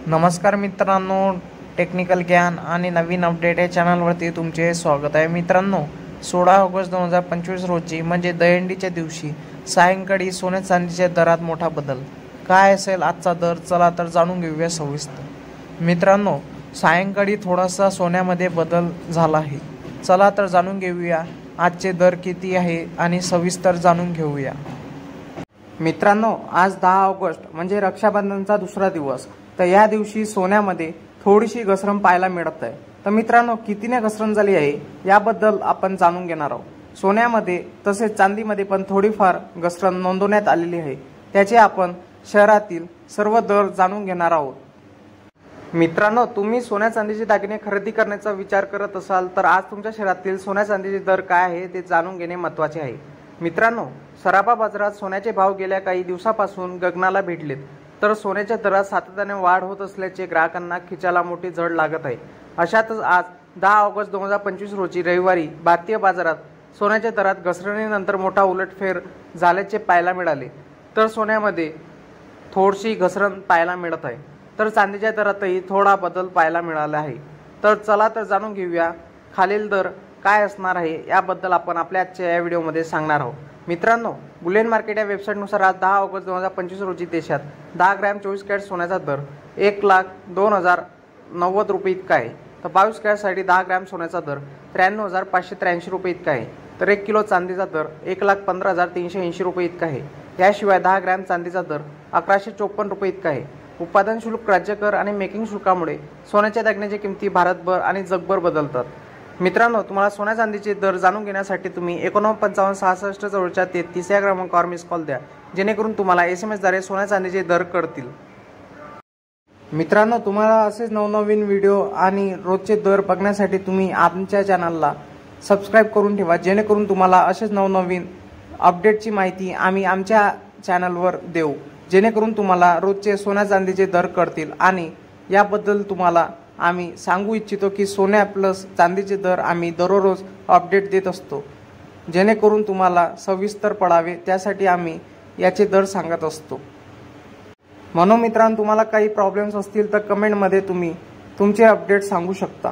नमस्कार मित्रांनो, टेक्निकल ज्ञान आणि नवीन अपडेट या चॅनलवरती तुमचे स्वागत आहे। मित्रांनो, 16 ऑगस्ट 2025 रोजी म्हणजे दहीहंडीच्या दिवशी सायंकाळी सोने चांदीच्या दरात मोठा बदल। काय असेल आजचा दर, चला तर जाणून घेऊया सविस्तर। मित्रांनो, सायंकाळी थोडासा सोन्यामध्ये बदल झाला आहे। चला तर जाणून घेऊया आजचे दर किती आहे आणि सविस्तर जाणून घेऊया। मित्रांनो, आज 10 ऑगस्ट म्हणजे रक्षाबंधनचा दुसरा दिवस। तर या दिवशी सोन्यामध्ये थोडीशी घसरण पाहायला मिळत आहे। तर मित्रांनो, कितीने घसरण झाली आहे याबद्दल आपण जाणून घेणार आहोत। सोन्यामध्ये तसेच चांदीमध्ये पण थोडीफार घसरण नोंदवण्यात आलेली आहे। त्याचे आपण शहरातील सर्व दर जाणून घेणार आहोत। मित्रांनो, तुम्ही सोन्या चांदीचे दागिने खरेदी करण्याचा विचार करत असाल तर आज तुमच्या शहरातील सोन्या चांदीचे दर काय आहे ते जाणून घेणे महत्त्वाचे आहे। मित्रांनो, सराफा बाजारात सोन्याचे भाव गेल्या काही दिवसापासून गगनाला भिडलेत। तर सोन्याच्या दरात सातत्याने वाढ होत असल्याचे ग्राहकांना खिचाला मोठी झळ लागत आहे। अशातच आज 10 ऑगस्ट 2025 रोजी रविवारी भारतीय बाजारात सोन्याच्या दरात घसरणीनंतर मोठा उलटफेर झाल्याचे पाहायला मिळाले। तर सोन्यामध्ये थोडीशी घसरण पाहायला मिळत आहे, तर चांदीच्या दरातही थोडा बदल पाहायला मिळाला आहे। तर चला तर जाणून घेऊया खालील दर काय असणार आहे याबद्दल आपण आपल्या आजच्या या व्हिडिओमध्ये सांगणार आहोत। मित्रांनो, बुलियन मार्केट या वेबसाईटनुसार आज 10 ऑगस्ट 2025 रोजी देशात 10 ग्रॅम 24 कॅरेट सोन्याचा दर 1,02,090 रुपये इतका आहे। तर 22 कॅरेटसाठी 10 ग्रॅम सोन्याचा दर 93,583 रुपये इतका आहे। तर 1 किलो चांदीचा दर 1,15,380 रुपये इतका आहे। याशिवाय 10 ग्रॅम चांदीचा दर 1,154 रुपये इतका आहे। उत्पादन शुल्क, राज्य कर आणि मेकिंग शुल्कामुळे सोन्याच्या दागिन्याच्या किमती भारतभर आणि जगभर बदलतात। मित्रांनो, तुम्हाला सोन्या चांदीचे दर जाणून घेण्यासाठी तुम्ही 495566 जवळच्या 33 या क्रमांकावर मिस कॉल द्या, जेणेकरून तुम्हाला SMS द्वारे सोन्या चांदीचे दर कळतील। मित्रांनो, तुम्हाला असेच नवनवीन व्हिडिओ आणि रोजचे दर बघण्यासाठी तुम्ही आमच्या चॅनलला सबस्क्राईब करून ठेवा, जेणेकरून तुम्हाला असेच नवनवीन अपडेटची माहिती आम्ही आमच्या चॅनलवर देऊ, जेणेकरून तुम्हाला रोजचे सोन्या चांदीचे दर कळतील। आणि याबद्दल तुम्हाला आम्ही सांगू इच्छितो की सोन्या प्लस चांदीचे दर आम्ही दररोज अपडेट देत असतो, जेणेकरून तुम्हाला सविस्तर पडावे त्यासाठी आम्ही याचे दर सांगत असतो। म्हणून मित्रांनो, तुम्हाला काही प्रॉब्लेम्स असतील तर कमेंटमध्ये तुम्ही तुमचे अपडेट सांगू शकता।